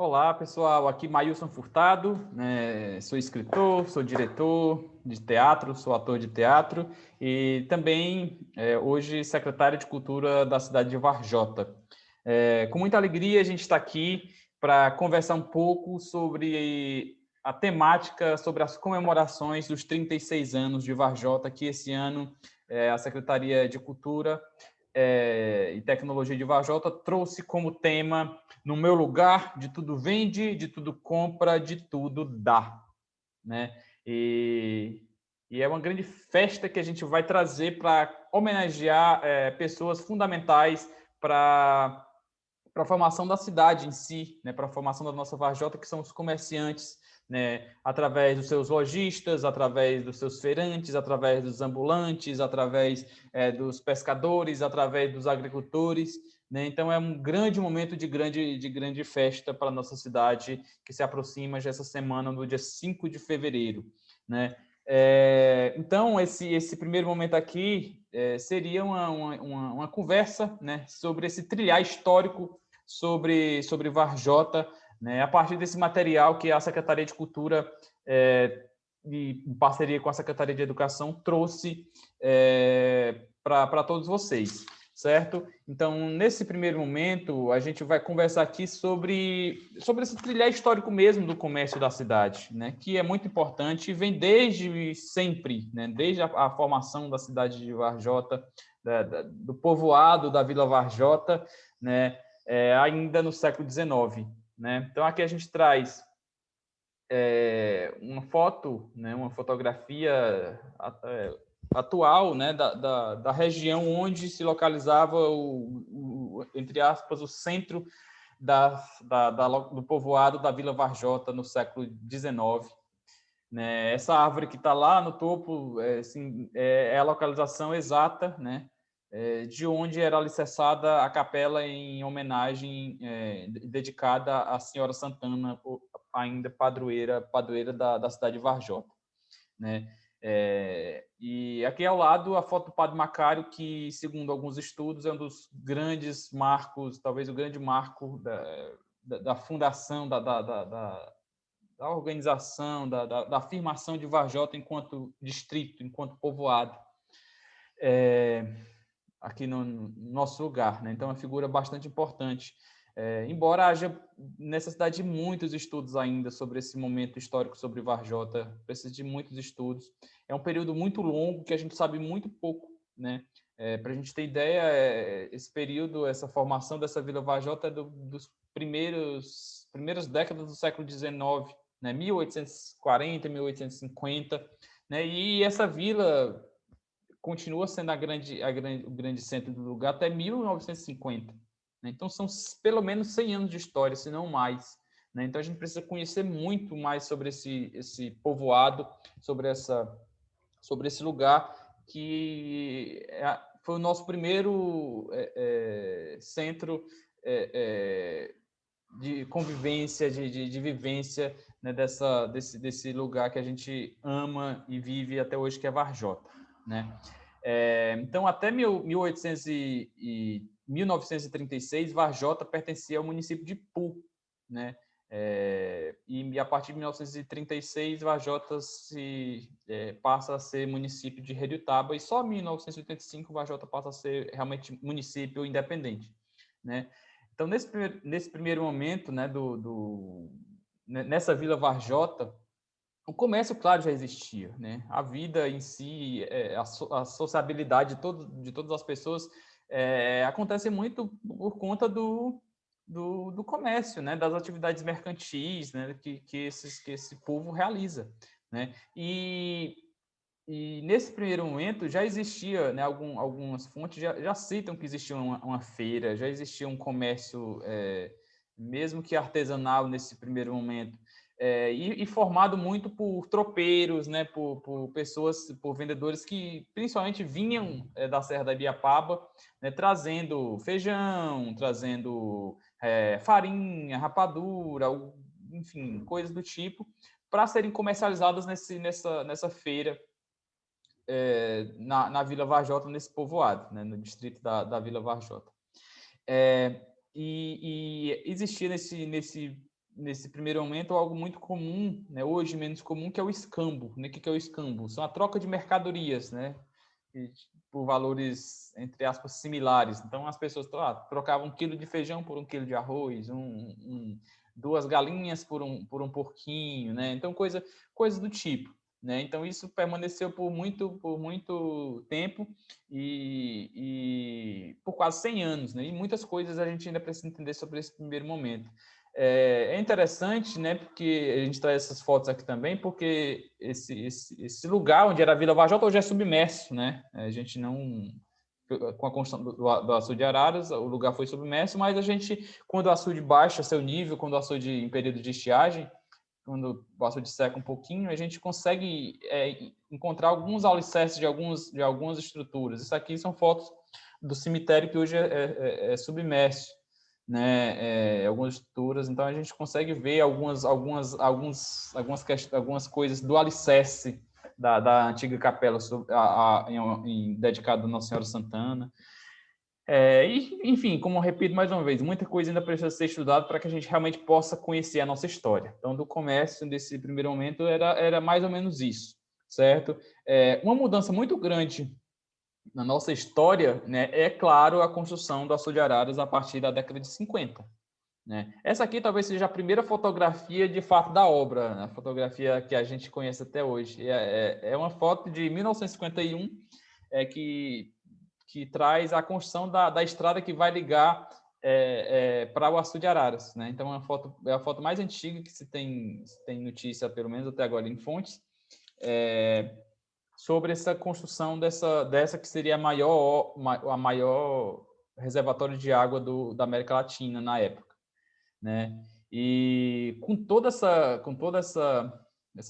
Olá, pessoal. Aqui Mailson Furtado, né? Sou escritor, sou diretor de teatro, sou ator de teatro e também hoje secretário de Cultura da cidade de Varjota. Com muita alegria a gente está aqui para conversar um pouco sobre a temática, sobre as comemorações dos 36 anos de Varjota, que esse ano a Secretaria de Cultura e Tecnologia de Varjota trouxe como tema: no meu lugar, de tudo vende, de tudo compra, de tudo dá, né? E é uma grande festa que a gente vai trazer para homenagear pessoas fundamentais para a formação da cidade em si, né? Para a formação da nossa Varjota, que são os comerciantes, né? Através dos seus lojistas, através dos seus feirantes, através dos ambulantes, através dos pescadores, através dos agricultores, né? Então é um grande momento de grande festa para a nossa cidade, que se aproxima já essa semana, no dia 5 de fevereiro, né? Então, esse primeiro momento aqui seria uma conversa, né, sobre esse trilhar histórico sobre Varjota, né, a partir desse material que a Secretaria de Cultura, em parceria com a Secretaria de Educação, trouxe para todos vocês, certo? Então, nesse primeiro momento, a gente vai conversar aqui sobre esse trilhar histórico mesmo do comércio da cidade, né, que é muito importante e vem desde sempre, né, desde a formação da cidade de Varjota, do povoado da Vila Varjota, né, ainda no século XIX. Né? Então, aqui a gente traz uma foto, né, uma fotografia atual, né, da região onde se localizava, entre aspas, o centro do povoado da Vila Varjota no século XIX. Né? Essa árvore que está lá no topo é a localização exata, né, de onde era alicerçada a capela em homenagem dedicada à Senhora Santana, ainda padroeira da cidade de Varjota. Né? E aqui ao lado a foto do Padre Macário, que, segundo alguns estudos, é um dos grandes marcos, talvez o grande marco da fundação, da organização, da afirmação de Varjota enquanto distrito, enquanto povoado, aqui no nosso lugar. Né? Então, é uma figura bastante importante. Embora haja necessidade de muitos estudos ainda sobre esse momento histórico sobre Varjota, precisa de muitos estudos. É um período muito longo que a gente sabe muito pouco, né? Para a gente ter ideia, esse período, essa formação dessa Vila Varjota é dos primeiras décadas do século XIX, né? 1840, 1850, né? E essa vila continua sendo o grande centro do lugar até 1950. Né? Então, são pelo menos 100 anos de história, se não mais. Né? Então, a gente precisa conhecer muito mais sobre esse povoado, sobre esse lugar, que foi o nosso primeiro centro de convivência, de vivência, né, desse lugar que a gente ama e vive até hoje, que é Varjota. Né? Então, até 1936, Varjota pertencia ao município de Pu, né? E a partir de 1936, Varjota passa a ser município de Heriotaba, e só em 1985 Varjota passa a ser realmente município independente. Né? Então, nesse primeiro momento, né, nessa Vila Varjota, o comércio, claro, já existia, né? A vida em si, a sociabilidade de todas as pessoas acontece muito por conta do comércio, né? Das atividades mercantis, né? Que esse povo realiza, né? E nesse primeiro momento já existia, né? Algumas fontes já citam que existia uma feira, já existia um comércio, mesmo que artesanal nesse primeiro momento. E formado muito por tropeiros, né, por pessoas, por vendedores que principalmente vinham da Serra da Ibiapaba, né, trazendo feijão, trazendo farinha, rapadura, enfim, coisas do tipo, para serem comercializadas nessa feira na Vila Varjota, nesse povoado, né, no distrito da Vila Varjota. E existia nesse primeiro momento, algo muito comum, né, hoje menos comum, que é o escambo. Né? O que é o escambo? São a troca de mercadorias, né, por valores, entre aspas, similares. Então, as pessoas trocavam 1 quilo de feijão por 1 quilo de arroz, 2 galinhas por um porquinho, né? Então, coisas do tipo. Né? Então, isso permaneceu por muito tempo e por quase 100 anos. Né? E muitas coisas a gente ainda precisa entender sobre esse primeiro momento. É interessante, né, porque a gente traz essas fotos aqui também, porque esse lugar onde era a Vila Vajota hoje é submerso, né? A gente não... Com a construção do açude Araras, o lugar foi submerso, mas a gente, quando o açude baixa seu nível, quando o açude em período de estiagem, quando o açude seca um pouquinho, a gente consegue encontrar alguns alicerces de algumas estruturas. Isso aqui são fotos do cemitério que hoje é submerso, né? Algumas estruturas. Então a gente consegue ver algumas coisas do alicerce da antiga capela dedicada a Nossa Senhora Santana. Enfim, como eu repito mais uma vez, muita coisa ainda precisa ser estudada para que a gente realmente possa conhecer a nossa história. Então, do comércio, desse primeiro momento, era mais ou menos isso, certo? Uma mudança muito grande na nossa história, né, é, claro, a construção do Açude Araras a partir da década de 50. Né? Essa aqui talvez seja a primeira fotografia, de fato, da obra, né? A fotografia que a gente conhece até hoje. É uma foto de 1951, que traz a construção da estrada que vai ligar para o Açude Araras. Né? Então, é a foto mais antiga que se tem notícia, pelo menos até agora, em fontes, sobre essa construção dessa que seria a maior reservatório de água da América Latina na época. Né? E com toda essa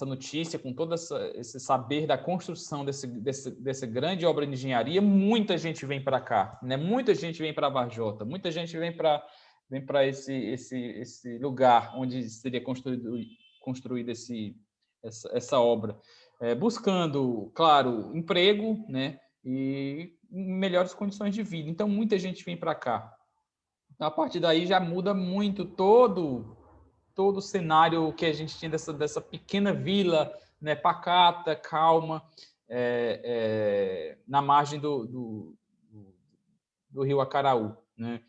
notícia, com todo esse saber da construção dessa grande obra de engenharia, muita gente vem para cá, né? Muita gente vem para Varjota, muita gente vem para esse lugar onde seria construída essa obra, buscando, claro, emprego, né? E melhores condições de vida. Então, muita gente vem para cá. A partir daí já muda muito todo o cenário que a gente tinha dessa pequena vila, né, pacata, calma, na margem do rio Acaraú. Né?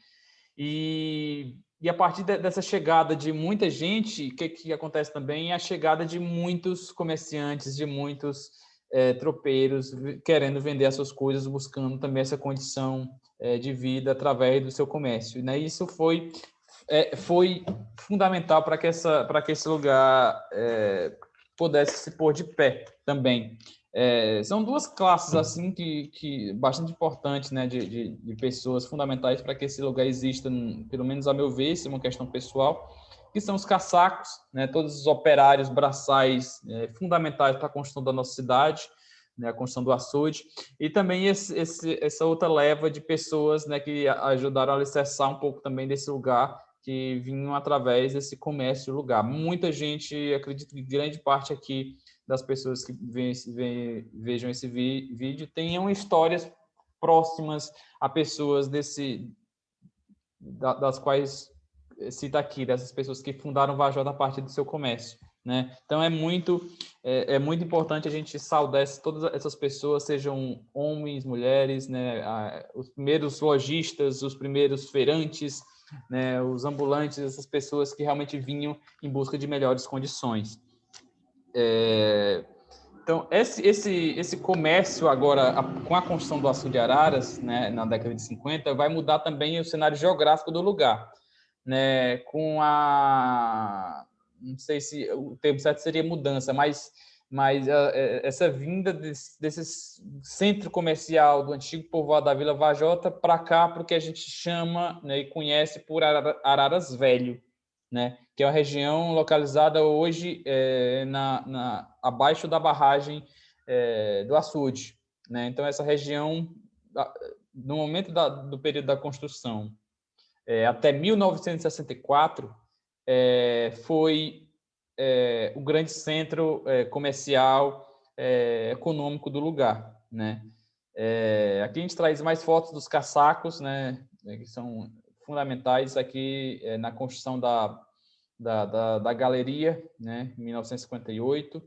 E a partir dessa chegada de muita gente, o que acontece também é a chegada de muitos comerciantes, de muitos tropeiros querendo vender as suas coisas, buscando também essa condição de vida através do seu comércio. Né? Isso foi fundamental para que esse lugar pudesse se pôr de pé também. São duas classes assim que bastante importantes, né, de pessoas fundamentais para que esse lugar exista, pelo menos a meu ver, isso é uma questão pessoal, que são os caçacos, né, todos os operários braçais fundamentais para a construção da nossa cidade, né, a construção do açude, e também essa outra leva de pessoas, né, que ajudaram a alicerçar um pouco também desse lugar, que vinham através desse comércio lugar. Muita gente, acredito que grande parte aqui das pessoas que vejam esse vídeo tenham histórias próximas a pessoas das quais cita aqui, dessas pessoas que fundaram o Vajota a partir do seu comércio. Né? Então, é muito importante a gente saudar todas essas pessoas, sejam homens, mulheres, né? Os primeiros lojistas, os primeiros feirantes, né? Os ambulantes, essas pessoas que realmente vinham em busca de melhores condições. Então, esse comércio agora, com a construção do Açude Araras, né, na década de 50, vai mudar também o cenário geográfico do lugar. Né, não sei se o termo certo seria mudança, mas essa vinda desse centro comercial do antigo povoado da Vila Vajota para cá, para o que a gente chama, né, e conhece por Araras Velho, né, que é uma região localizada hoje abaixo da barragem do açude. Né? Então, essa região, no momento do período da construção, até 1964, foi o grande centro comercial econômico do lugar. Né? Aqui a gente traz mais fotos dos caçacos, né, que são fundamentais aqui na construção da galeria, né, em 1958.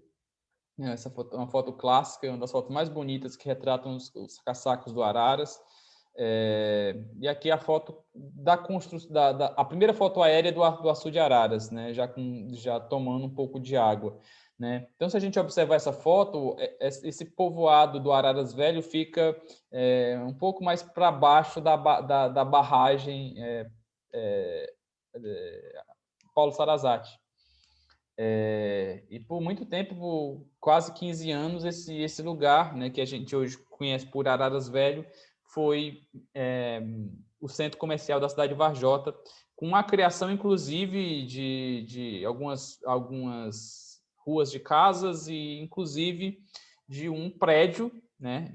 Essa foto é uma foto clássica, uma das fotos mais bonitas que retratam os caçacos do Araras. E aqui a foto da construção, a primeira foto aérea do açude de Araras, né, já tomando um pouco de água, né? Então, se a gente observar essa foto, esse povoado do Araras Velho fica um pouco mais para baixo da barragem Paulo Sarazate. E por muito tempo, por quase 15 anos, esse lugar, né, que a gente hoje conhece por Araras Velho, foi o centro comercial da cidade de Varjota, com a criação, inclusive, de algumas ruas de casas e, inclusive, de um prédio, né,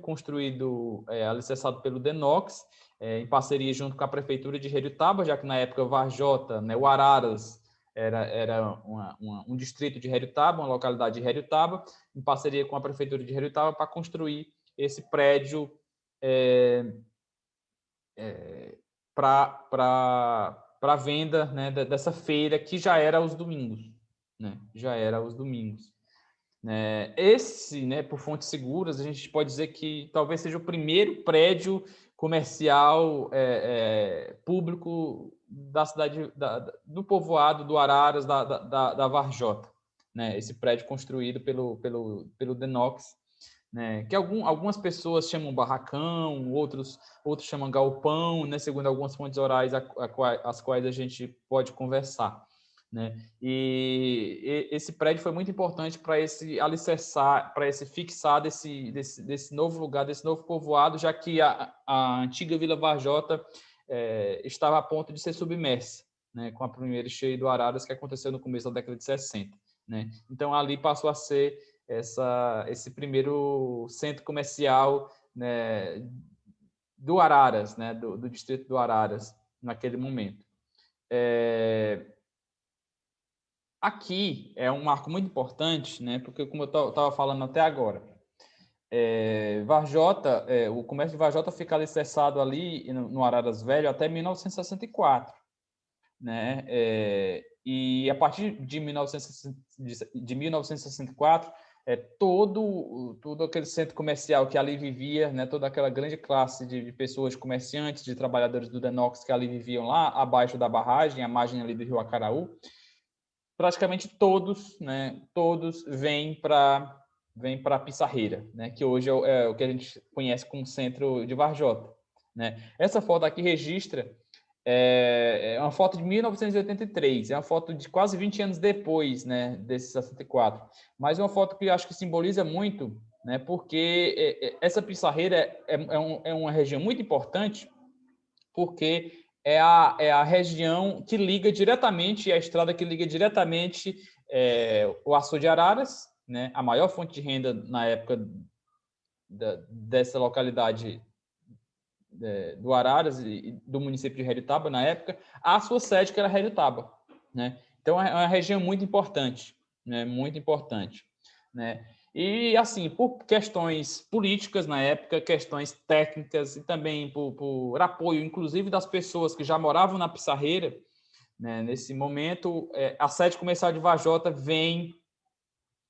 construído, alicerçado pelo Denox, em parceria junto com a prefeitura de Heriotaba, já que na época Varjota, né, o Araras, era um distrito de Heriotaba, uma localidade de Heriotaba, em parceria com a prefeitura de Heriotaba, para construir esse prédio para venda, né, dessa feira, que já era aos domingos. Né, né, por fontes seguras, a gente pode dizer que talvez seja o primeiro prédio comercial público da cidade, do povoado do Araras, da Varjota, né? Esse prédio construído pelo Denox, né? Que algumas pessoas chamam barracão, outros chamam galpão, né? Segundo algumas fontes orais as quais a gente pode conversar. Né? E esse prédio foi muito importante para esse alicerçar, para esse fixar desse novo lugar, desse novo povoado, já que a antiga Vila Varjota estava a ponto de ser submersa, né? Com a primeira enchente do Araras, que aconteceu no começo da década de 60. Né? Então, ali passou a ser esse primeiro centro comercial, né, do Araras, né? do distrito do Araras, naquele momento. Aqui é um marco muito importante, né? Porque, como eu estava falando até agora, Varjota, o comércio de Varjota fica alicerçado ali no Araras Velho até 1964. Né? E a partir de 1964, todo aquele centro comercial que ali vivia, né? Toda aquela grande classe de pessoas, comerciantes, de trabalhadores do Denox que ali viviam lá abaixo da barragem, à margem ali do rio Acaraú, praticamente todos, né, vêm para a Pissarreira, né, que hoje é o que a gente conhece como centro de Varjota. Né? Essa foto aqui registra uma foto de 1983, é uma foto de quase 20 anos depois, né, desse 64, mas uma foto que eu acho que simboliza muito, né, porque essa Pissarreira é uma região muito importante, porque é a região que liga diretamente, a estrada que liga diretamente o Açude de Araras, né, a maior fonte de renda na época dessa localidade do Araras e do município de Heriotaba, na época, a sua sede, que era Heriotaba. Né? Então, é uma região muito importante, né? Muito importante. Né? E, assim, por questões políticas na época, questões técnicas e também por apoio, inclusive, das pessoas que já moravam na Pissarreira, né? Nesse momento, a sede comercial de Varjota vem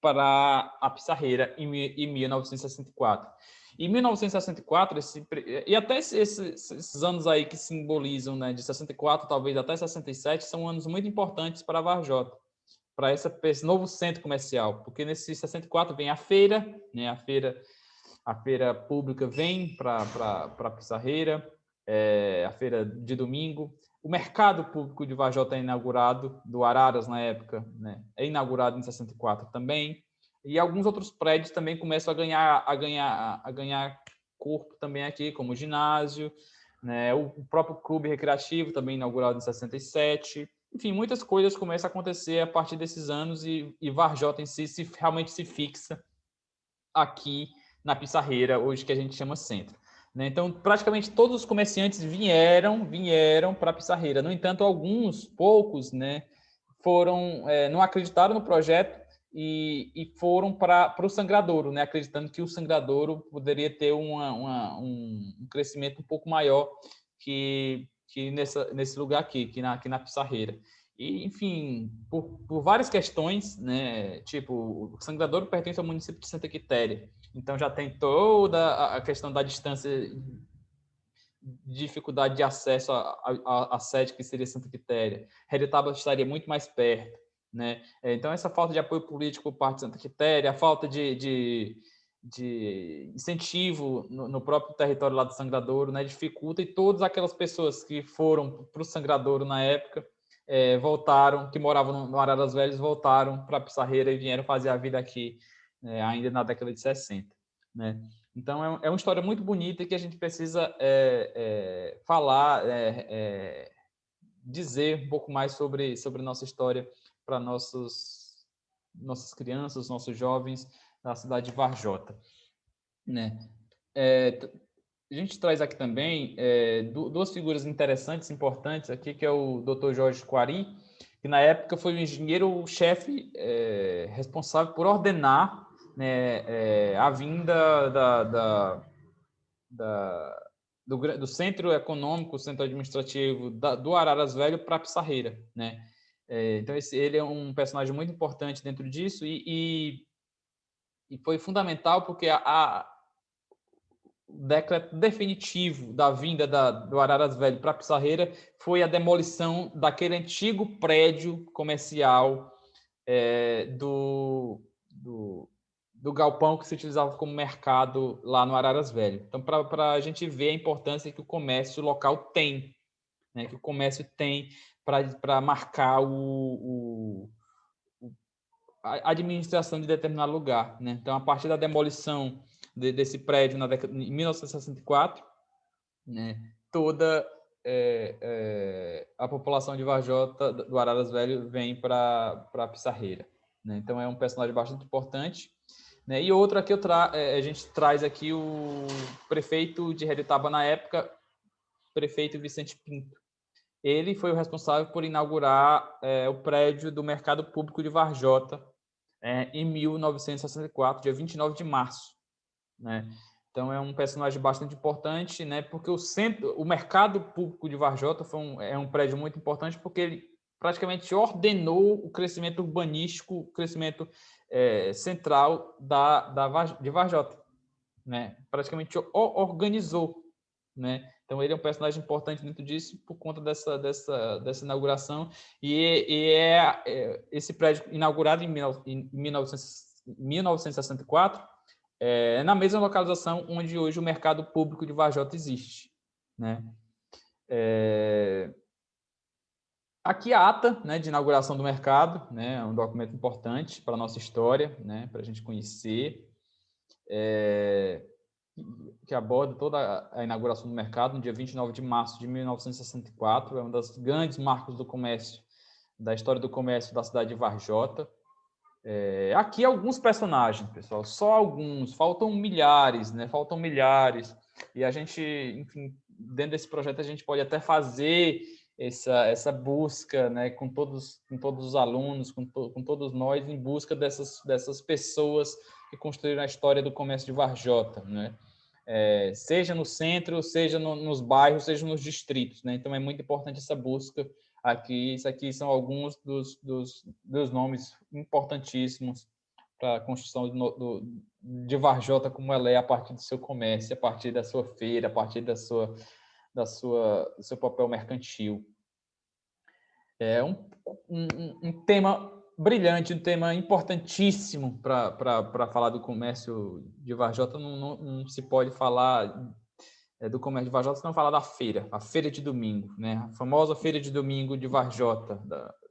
para a Pissarreira em 1964. Em 1964, e até esses anos aí que simbolizam, né, de 64, talvez até 67, são anos muito importantes para a Varjota, para esse novo centro comercial, porque nesse 64 vem a feira, né, a feira pública vem para a Pissarreira, a feira de domingo, o mercado público de Varjota é inaugurado, do Araras na época, né, é inaugurado em 64 também, e alguns outros prédios também começam a ganhar corpo também aqui, como o ginásio, né, o próprio clube recreativo também inaugurado em 67. Enfim, muitas coisas começam a acontecer a partir desses anos e Varjota em si realmente se fixa aqui na Pissarreira, hoje que a gente chama centro. Né? Então, praticamente todos os comerciantes vieram para a Pissarreira. No entanto, poucos, né, não acreditaram no projeto e foram para o Sangradouro, né, acreditando que o Sangradouro poderia ter um crescimento um pouco maior que nesse lugar aqui na Pissarreira. E, enfim, por várias questões, né? Tipo, o Sangradouro pertence ao município de Santa Quitéria. Então, já tem toda a questão da distância, dificuldade de acesso à sede, que seria Santa Quitéria. Redutaba estaria muito mais perto, né? Então, essa falta de apoio político por parte de Santa Quitéria, a falta de incentivo no próprio território lá do Sangradouro, né, dificulta, e todas aquelas pessoas que foram para o Sangradouro na época voltaram, que moravam no Araras Velhas, voltaram para Pissarreira e vieram fazer a vida aqui, ainda na década de 60, né? Então, é uma história muito bonita e que a gente precisa falar, dizer um pouco mais sobre nossa história para nossas crianças, nossos jovens da cidade de Varjota, né? A gente traz aqui também duas figuras interessantes, importantes aqui, que é o Dr. Jorge Coari, que na época foi o engenheiro-chefe responsável por ordenar, né, a vinda do centro econômico, centro administrativo do Araras Velho para Pissarreira, né? Então, ele é um personagem muito importante dentro disso e foi fundamental porque o decreto definitivo da vinda do Araras Velho para Pissarreira foi a demolição daquele antigo prédio comercial do galpão que se utilizava como mercado lá no Araras Velho. Então, para a gente ver a importância que o comércio local tem, né, que o comércio tem para marcar a administração de determinado lugar, né? Então, a partir da demolição desse prédio em 1964, né, toda a população de Varjota, do Araras Velho, vem para Pissarreira, né? Então, é um personagem bastante importante, né? E outra que a gente traz aqui o prefeito de Redutaba na época, prefeito Vicente Pinto. Ele foi o responsável por inaugurar o prédio do Mercado Público de Varjota em 1964, dia 29 de março, né? Então, é um personagem bastante importante, né? Porque o Mercado Público de Varjota é um prédio muito importante porque ele praticamente ordenou o crescimento urbanístico, o crescimento central de Varjota, né? Praticamente organizou, né? Então, ele é um personagem importante dentro disso por conta dessa inauguração. Esse prédio inaugurado em 1964 na mesma localização onde hoje o Mercado Público de Varjota existe, né? Aqui a ata, né, de inauguração do mercado, né, é um documento importante para a nossa história, né, para a gente conhecer, que aborda toda a inauguração do mercado no dia 29 de março de 1964, é um dos grandes marcos do comércio, da história do comércio da cidade de Varjota. Aqui alguns personagens, pessoal, só alguns, faltam milhares, né? Faltam milhares. E a gente, enfim, dentro desse projeto a gente pode até fazer essa busca, né, com todos os alunos, com todos nós, em busca dessas pessoas que construíram a história do comércio de Varjota, né? Seja no centro, seja nos bairros, seja nos distritos, né? Então é muito importante essa busca. Isso aqui são alguns dos nomes importantíssimos para a construção de Varjota como ela é, a partir do seu comércio, a partir da sua feira, a partir do seu papel mercantil. É um tema brilhante, um tema importantíssimo para falar do comércio de Varjota. Não se pode falar do comércio de Varjota se não falar da feira, a feira de domingo, né? A famosa feira de domingo de Varjota,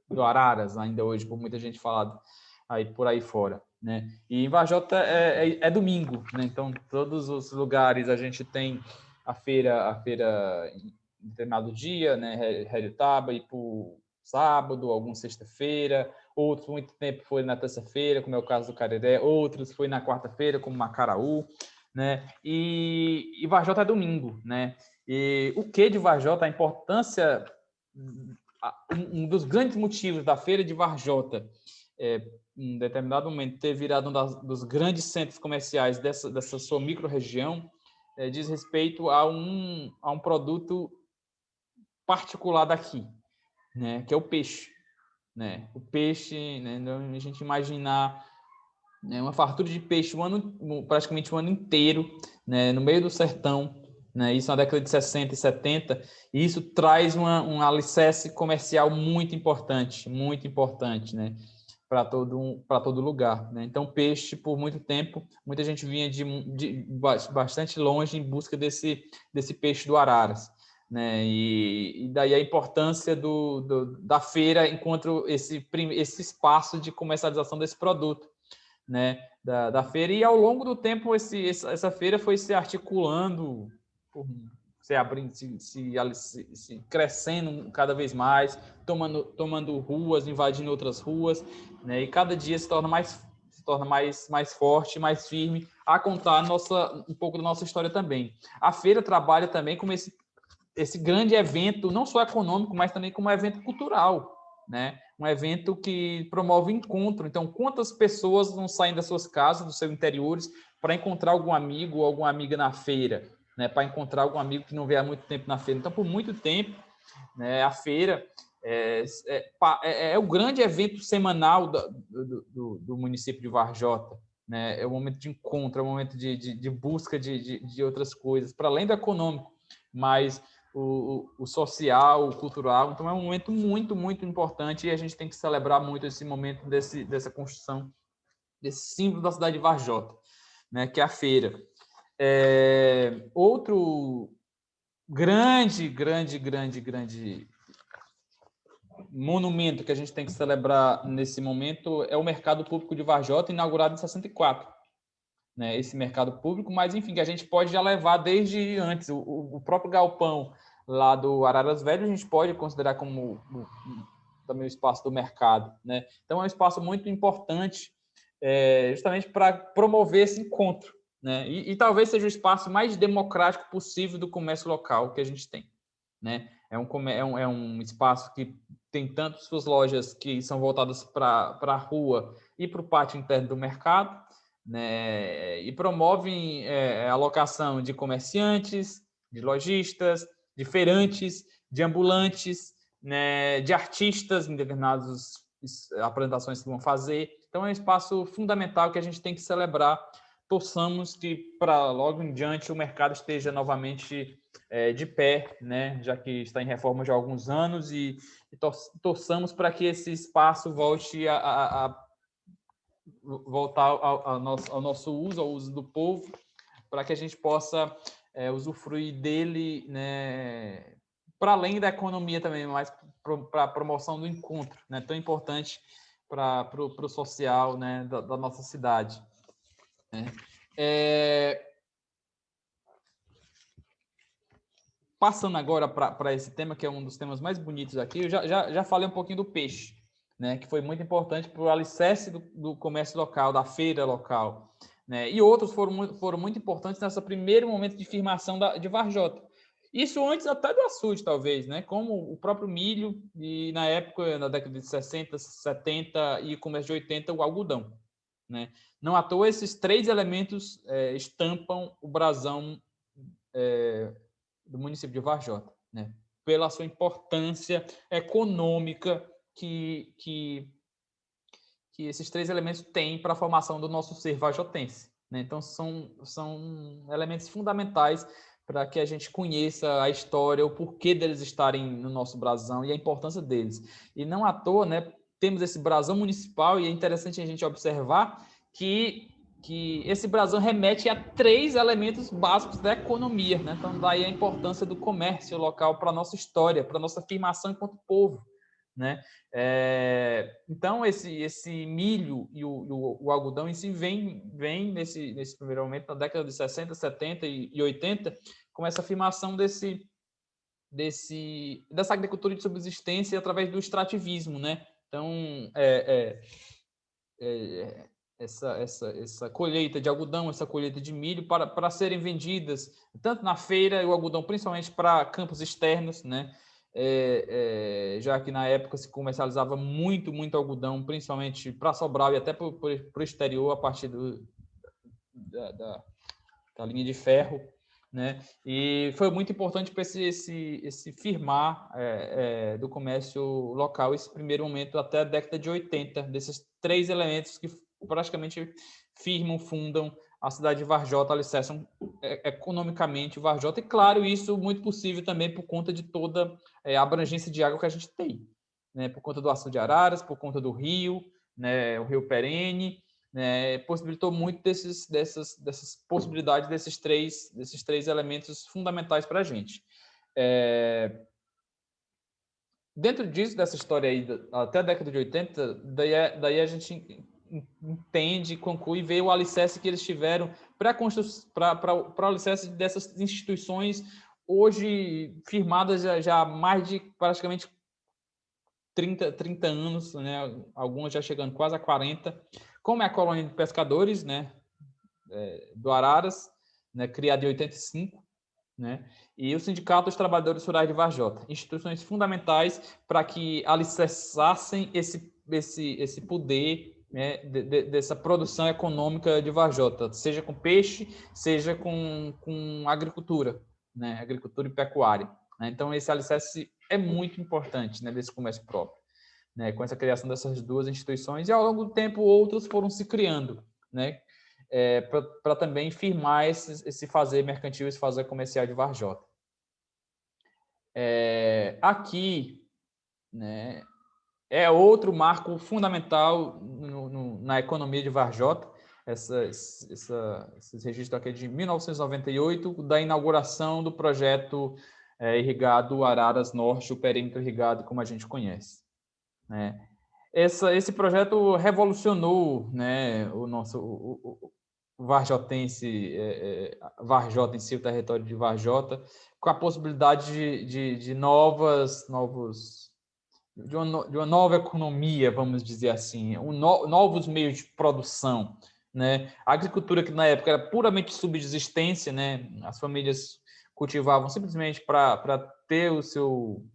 do Araras, ainda hoje, por muita gente falado por aí fora, né? E em Varjota é domingo, né? Então, todos os lugares a gente tem a feira em determinado dia, né? Redutaba e por sábado, alguns sexta-feira, outros muito tempo foi na terça-feira, como é o caso do Careré, outros foi na quarta-feira, como Macaraú, né? E Varjota é domingo, né? E o que de Varjota, a importância, um dos grandes motivos da feira de Varjota, em determinado momento, ter virado dos grandes centros comerciais dessa sua micro-região, diz respeito a um produto particular daqui, né? Que é o peixe. né? O peixe, né? A gente imaginar, né, uma fartura de peixe praticamente o ano inteiro, né, no meio do sertão, né, isso na década de 60 e 70, e isso traz um alicerce comercial muito importante, né, para todo lugar, né? Então, peixe, por muito tempo, muita gente vinha de bastante longe em busca desse peixe do Araras, né? E daí a importância da feira enquanto esse espaço de comercialização desse produto, né, da feira. E ao longo do tempo essa feira foi se articulando, se abrindo, se crescendo cada vez mais, tomando ruas, invadindo outras ruas, né, e cada dia se torna mais forte, mais firme, a contar um pouco da nossa história também. A feira trabalha também como esse grande evento, não só econômico, mas também como evento cultural, né? Um evento que promove encontro. Então, quantas pessoas não saem das suas casas, dos seus interiores, para encontrar algum amigo ou alguma amiga na feira, né? Para encontrar algum amigo que não vê há muito tempo na feira. Então, por muito tempo, né, a feira é o grande evento semanal do município de Varjota, né? É o momento de encontro, é o momento de busca de outras coisas, para além do econômico, mas o social, o cultural. Então, é um momento muito, muito importante, e a gente tem que celebrar muito esse momento dessa construção, desse símbolo da cidade de Varjota, né, que é a feira. Outro grande monumento que a gente tem que celebrar nesse momento é o Mercado Público de Varjota, inaugurado em 64. Né, esse mercado público, mas, enfim, que a gente pode já levar desde antes. O próprio galpão lá do Araras Velho, a gente pode considerar como também o espaço do mercado, né? Então, é um espaço muito importante, justamente para promover esse encontro, né? E talvez seja o espaço mais democrático possível do comércio local que a gente tem, né? É um espaço que tem tanto suas lojas que são voltadas para a rua e para o pátio interno do mercado, né? E promovem a locação de comerciantes, de lojistas, de feirantes, de ambulantes, né? De artistas em determinadas apresentações que vão fazer. Então, é um espaço fundamental que a gente tem que celebrar. Torçamos que, para logo em diante, o mercado esteja novamente de pé, né? Já que está em reforma já há alguns anos, e torçamos para que esse espaço volte a voltar ao nosso uso, ao uso do povo, para que a gente possa usufruir dele, né, para além da economia também, mas para a promoção do encontro, né, tão importante para o social, né, da nossa cidade. Né. Passando agora para esse tema, que é um dos temas mais bonitos aqui, eu já falei um pouquinho do peixe, né, que foi muito importante para o alicerce do comércio local, da feira local, né, e outros foram muito importantes nesse primeiro momento de firmação de Varjota. Isso antes até do açude, talvez, né, como o próprio milho e, na época, na década de 60, 70 e começo de 80, o algodão. Né. Não à toa, esses três elementos estampam o brasão do município de Varjota, né, pela sua importância econômica que esses três elementos têm para a formação do nosso ser varjotense. Né? Então, são elementos fundamentais para que a gente conheça a história, o porquê deles estarem no nosso brasão e a importância deles. E não à toa, né, temos esse brasão municipal, e é interessante a gente observar que esse brasão remete a três elementos básicos da economia. Né? Então, daí a importância do comércio local para a nossa história, para a nossa afirmação enquanto povo. Né? Então, esse milho e o algodão em si vem nesse primeiro momento, na década de 60, 70 e 80, com essa afirmação dessa agricultura de subsistência através do extrativismo. Né? Então, essa colheita de algodão, essa colheita de milho para serem vendidas tanto na feira, e o algodão principalmente para campos externos, né? Já que na época se comercializava muito algodão, principalmente para Sobral e até para o exterior, a partir da linha de ferro, né? E foi muito importante para esse firmar do comércio local, esse primeiro momento até a década de 80, desses 3 elementos que praticamente firmam, fundam a cidade de Varjota, alicerçam economicamente Varjota, e claro, isso muito possível também por conta de toda a abrangência de água que a gente tem, né? Por conta do Açude de Araras, por conta do rio, né? O Rio Perene, né? Possibilitou muito dessas possibilidades desses três elementos fundamentais para a gente. Dentro disso, dessa história aí, até a década de 80, daí a gente entende, conclui, vê o alicerce que eles tiveram para o alicerce dessas instituições hoje firmadas já há mais de praticamente 30 anos, né? Algumas já chegando quase a 40, como é a colônia de pescadores, né? Do Araras, né? Criada em 85, né? E o Sindicato dos Trabalhadores Rurais de Varjota, instituições fundamentais para que alicerçassem esse poder, né, dessa produção econômica de Varjota, seja com peixe, seja com agricultura, né, agricultura e pecuária, né? Então, esse alicerce é muito importante, né, desse comércio próprio, né, com essa criação dessas duas instituições, e ao longo do tempo outros foram se criando, né, para também firmar esse fazer mercantil, esse fazer comercial de Varjota. Aqui, né, é outro marco fundamental na economia de Varjota, esses registros aqui de 1998, da inauguração do projeto irrigado Araras Norte, o perímetro irrigado como a gente conhece, né? Esse projeto revolucionou, né, o varjotense, Varjota em si, o território de Varjota, com a possibilidade de uma nova economia, vamos dizer assim, novos meios de produção, né? A agricultura que na época era puramente subsistência, né? As famílias cultivavam simplesmente para ter o seu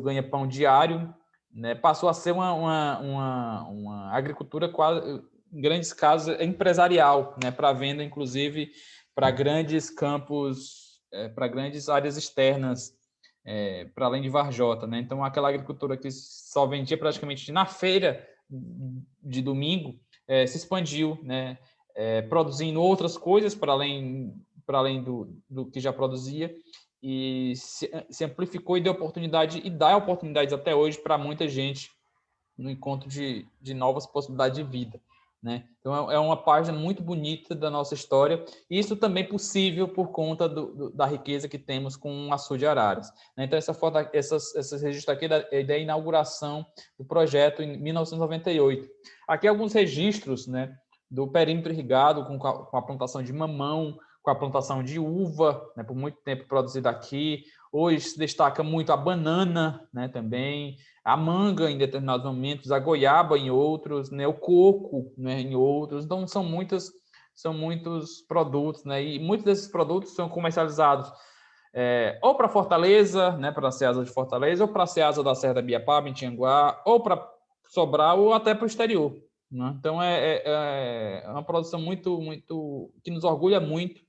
ganha-pão diário, né? Passou a ser uma agricultura quase, em grandes casos, empresarial, né? Para venda, inclusive, para grandes campos, para grandes áreas externas, para além de Varjota, né? Então, aquela agricultura que só vendia praticamente na feira de domingo se expandiu, né? Produzindo outras coisas para além do que já produzia, e se amplificou e deu oportunidade, e dá oportunidades até hoje para muita gente no encontro de novas possibilidades de vida, né? Então, é uma página muito bonita da nossa história, e isso também é possível por conta da riqueza que temos com o Açude de Araras, né? Então, esses registros aqui da inauguração do projeto em 1998. Aqui alguns registros, né, do perímetro irrigado com a plantação de mamão, com a plantação de uva, né, por muito tempo produzida aqui. Hoje se destaca muito a banana, né, também, a manga em determinados momentos, a goiaba em outros, né, o coco, né, em outros. Então, são muitos produtos, né, e muitos desses produtos são comercializados ou para Fortaleza, né, para a Ceasa de Fortaleza, ou para a Ceasa da Serra da Biapaba, em Tianguá, ou para Sobral, ou até para o exterior, né? Então, é uma produção muito que nos orgulha muito,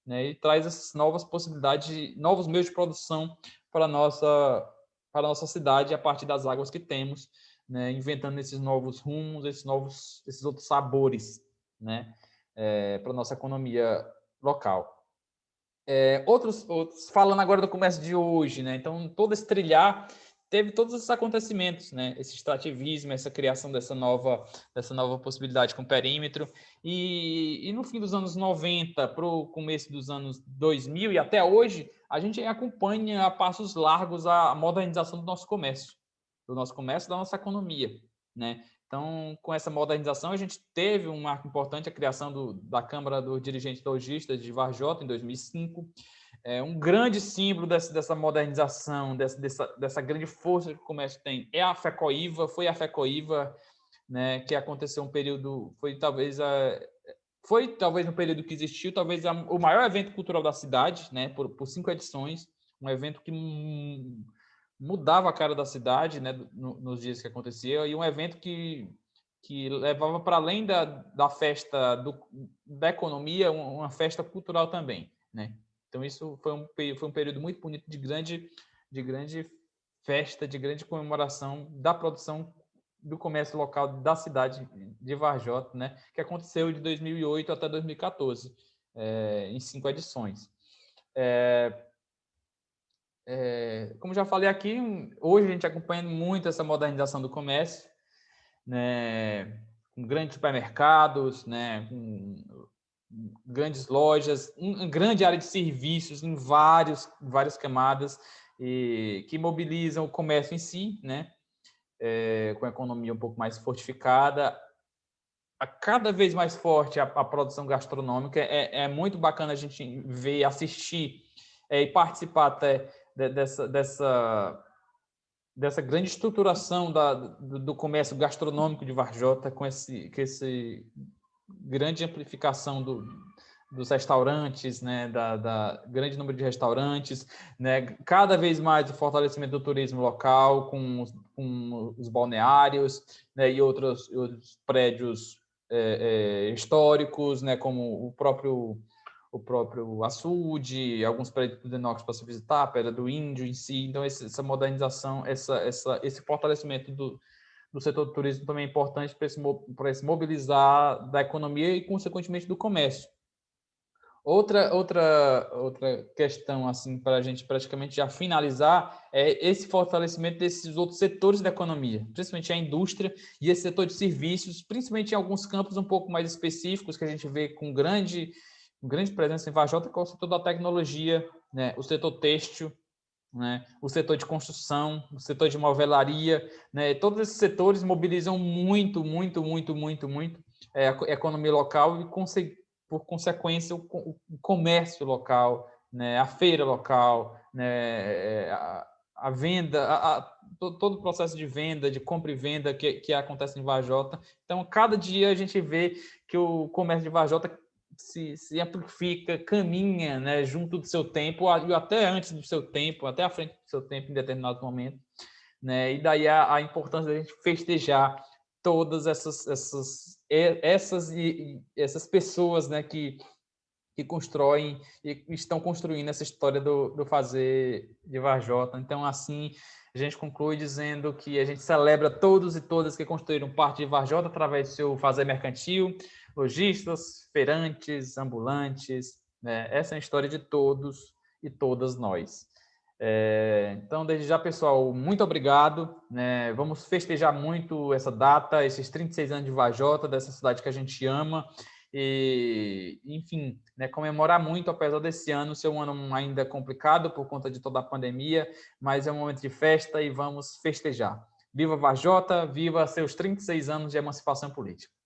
né, e traz essas novas possibilidades, novos meios de produção para a nossa cidade a partir das águas que temos, né, inventando esses novos rumos, esses outros sabores, né, para a nossa economia local. Outros, falando agora do comércio de hoje, né? Então, todo esse trilhar teve todos esses acontecimentos, né? Esse extrativismo, essa criação dessa nova possibilidade com perímetro. E no fim dos anos 90, para o começo dos anos 2000 e até hoje, a gente acompanha a passos largos a modernização do nosso comércio, da nossa economia, né? Então, com essa modernização, a gente teve um marco importante, a criação da Câmara dos Dirigentes Lojistas de Varjota, em 2005. Um grande símbolo dessa modernização, dessa grande força que o comércio tem, é a FECOIVA, foi a FECOIVA, né, que aconteceu um período, foi talvez no período que existiu, talvez o maior evento cultural da cidade, né, por 5 edições, um evento que mudava a cara da cidade, né, nos dias que acontecia, e um evento que levava para além da festa da economia, uma festa cultural também, né? Então, isso foi um período muito bonito de grande festa, de grande comemoração da produção do comércio local da cidade de Varjota, né, que aconteceu de 2008 até 2014, em 5 edições. Como já falei aqui, hoje a gente acompanha muito essa modernização do comércio, né, com grandes supermercados, né, com grandes lojas, uma grande área de serviços em várias camadas, e que mobilizam o comércio em si, né, com a economia um pouco mais fortificada, cada vez mais forte a produção gastronômica. É muito bacana a gente ver, assistir e participar até dessa grande estruturação do comércio gastronômico de Varjota, com esse grande amplificação dos restaurantes, né, da grande número de restaurantes, né, cada vez mais o fortalecimento do turismo local, com os balneários, né, e outros prédios históricos, né, como o próprio açude, alguns prédios do Inox para se visitar, a Pedra do Índio em si. Então, essa modernização, esse fortalecimento do setor do turismo também é importante para esse mobilizar da economia e, consequentemente, do comércio. Outra questão, assim, para a gente praticamente já finalizar, é esse fortalecimento desses outros setores da economia, principalmente a indústria e esse setor de serviços, principalmente em alguns campos um pouco mais específicos, que a gente vê com grande presença em Varjota, que é o setor da tecnologia, né, o setor têxtil, né, o setor de construção, o setor de movelaria, né, todos esses setores mobilizam muito a economia local e, por consequência, o comércio local, né, a feira local, né, a venda, todo o processo de venda, de compra e venda que acontece em Varjota. Então, cada dia a gente vê que o comércio de Varjota se amplifica, caminha, né, junto do seu tempo, até antes do seu tempo, até à frente do seu tempo em determinado momento, né? E daí a importância da gente festejar todas essas pessoas, né, que constroem e estão construindo essa história do fazer de Varjota. Então, assim, a gente conclui dizendo que a gente celebra todos e todas que construíram parte de Varjota através do seu fazer mercantil, lojistas, feirantes, ambulantes, né? Essa é a história de todos e todas nós. Então, desde já, pessoal, muito obrigado, né? Vamos festejar muito essa data, esses 36 anos de Varjota, dessa cidade que a gente ama, e, enfim, né, comemorar muito, apesar desse ano ser um ano ainda complicado por conta de toda a pandemia, mas é um momento de festa e vamos festejar. Viva Varjota, viva seus 36 anos de emancipação política.